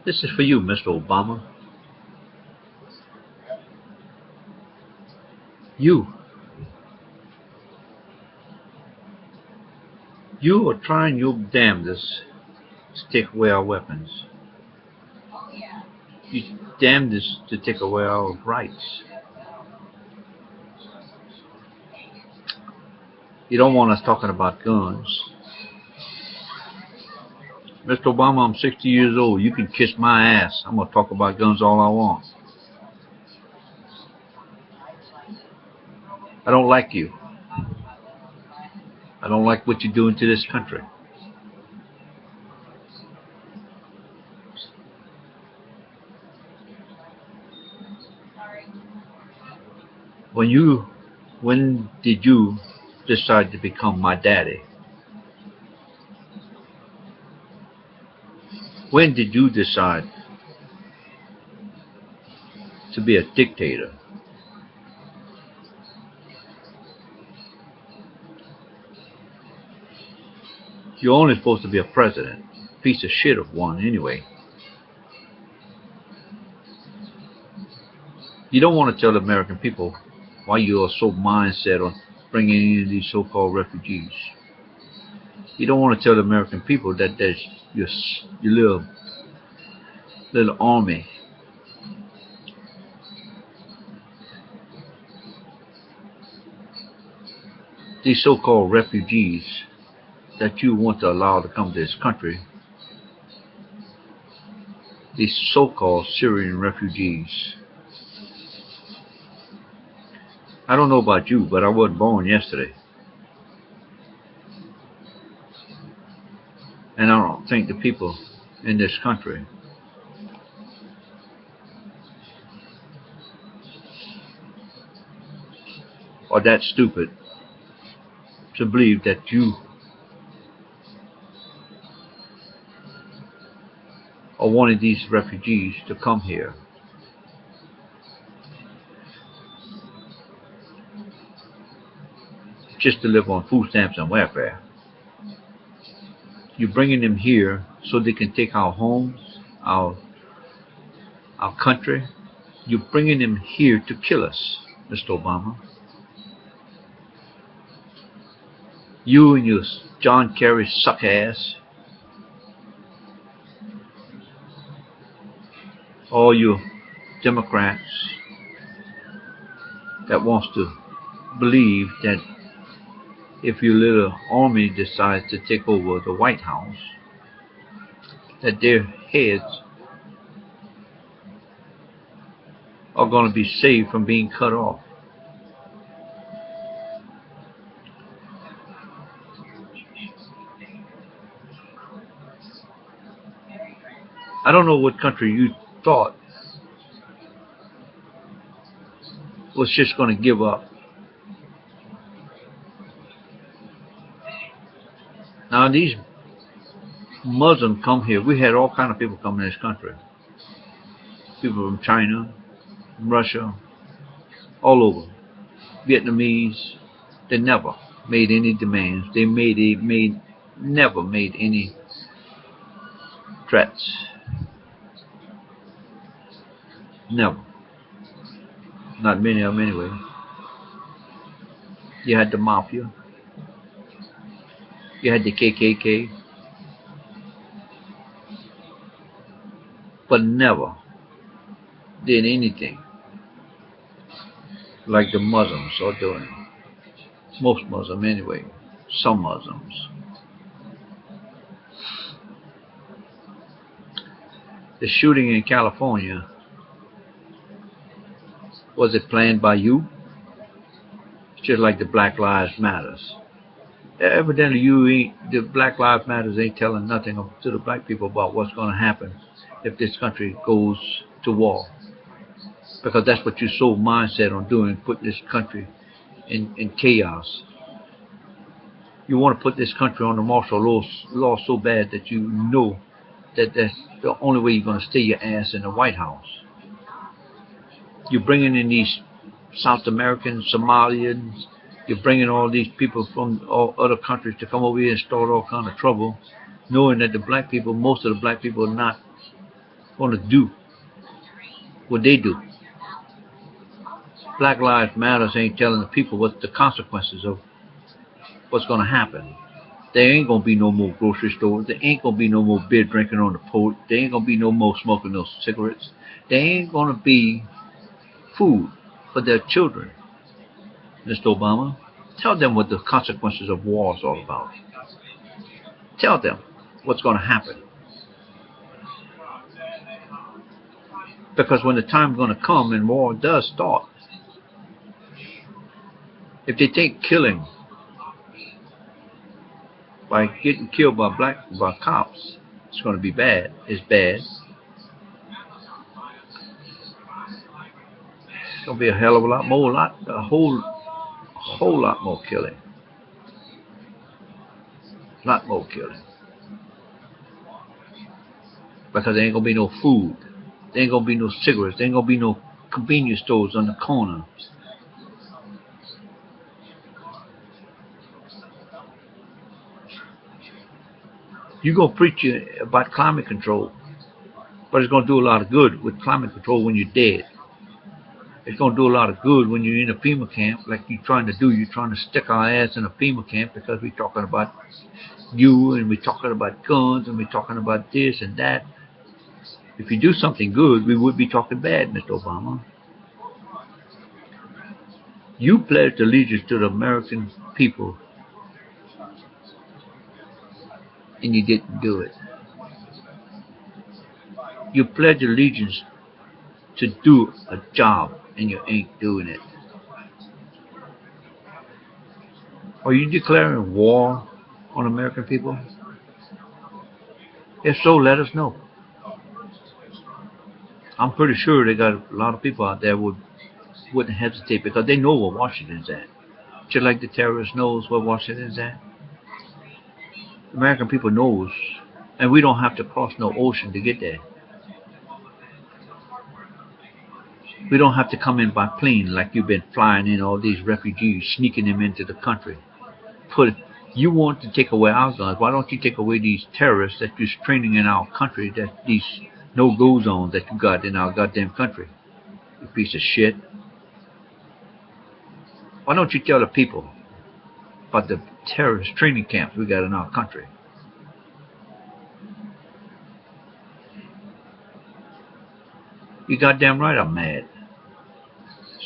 This is for you, Mr. Obama. You. You are trying your damnedest to take away our weapons. You damnedest to take away our rights. You don't want us talking about guns. Mr. Obama, I'm 60 years old. You can kiss my ass. I'm going to talk about guns all I want. I don't like you. I don't like what you're doing to this country. When did you decide to become my daddy? When did you decide to be a dictator? You're only supposed to be a president. Piece of shit of one, anyway. You don't want to tell the American people why you are so mindset on bringing in these so-called refugees. You don't want to tell the American people that there's your little army these so-called refugees that you want to allow to come to this country, these so-called Syrian refugees. I don't know about you, but I wasn't born yesterday. And I don't think the people in this country are that stupid to believe that you are wanting these refugees to come here. Just to live on food stamps and welfare. You're bringing them here so they can take our homes, our country. You're bringing them here to kill us, Mr. Obama. You and your John Kerry suck ass. All you Democrats that wants to believe that if your little army decides to take over the White House, that their heads are going to be saved from being cut off. I don't know what country you thought was just going to give up. Now these Muslims come here. We had all kind of people come in this country. People from China, from Russia, all over. Vietnamese. They never made any demands. They never made any threats. Never. Not many of them anyway. You had the mafia. You had the KKK. But never did anything like the Muslims are doing. Most Muslims anyway. Some Muslims. The shooting in California, was it planned by you? Just like the Black Lives Matters. Evidently the Black Lives Matters ain't telling nothing to the black people about what's going to happen if this country goes to war. Because that's what you're so mindset on doing, putting this country in chaos. You want to put this country on the martial law so bad that you know that that's the only way you're going to stay your ass in the White House. You're bringing in these South Americans, Somalians. You're bringing all these people from all other countries to come over here and start all kind of trouble, knowing that the black people, most of the black people are not going to do what they do. Black Lives Matter ain't telling the people what the consequences of what's going to happen. There ain't going to be no more grocery stores. There ain't going to be no more beer drinking on the porch. There ain't going to be no more smoking those cigarettes. There ain't going to be food for their children. Mr. Obama, tell them what the consequences of war is all about. Tell them what's going to happen. Because when the time's going to come and war does start, if they think killing by getting killed by cops is going to be bad, it's bad. It's going to be a hell of a lot more, a whole lot more killing. A lot more killing. Because there ain't going to be no food. There ain't going to be no cigarettes. There ain't going to be no convenience stores on the corner. You're going to preach about climate control, but it's going to do a lot of good with climate control when you're dead. It's going to do a lot of good when you're in a FEMA camp like you're trying to do. You're trying to stick our ass in a FEMA camp because we're talking about you and we're talking about guns and we're talking about this and that. If you do something good, we would be talking bad, Mr. Obama. You pledged allegiance to the American people and you didn't do it. You pledged allegiance to do a job and you ain't doing it. Are you declaring war on American people? If so, let us know. I'm pretty sure they got a lot of people out there wouldn't hesitate because they know where Washington's at. Just like the terrorist knows where Washington's at. American people knows, and we don't have to cross no ocean to get there. We don't have to come in by plane like you've been flying in all these refugees, sneaking them into the country. You want to take away our guns. Why don't you take away these terrorists that you're training in our country, that these no-go zones that you got in our goddamn country? You piece of shit. Why don't you tell the people about the terrorist training camps we got in our country? You goddamn right I'm mad.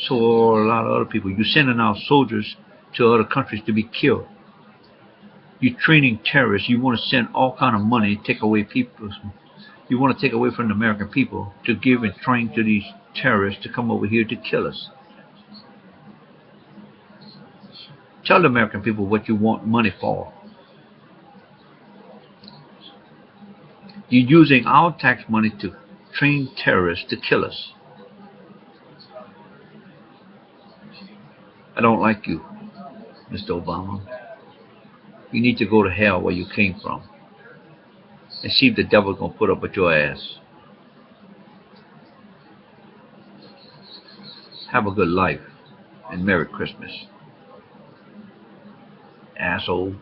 So are a lot of other people. You're sending our soldiers to other countries to be killed. You're training terrorists. You want to send all kind of money, take away people. You want to take away from the American people to give and train to these terrorists to come over here to kill us. Tell the American people what you want money for. You're using our tax money to train terrorists to kill us. I don't like you, Mr. Obama. You need to go to hell where you came from and see if the devil's going to put up with your ass. Have a good life and Merry Christmas, asshole.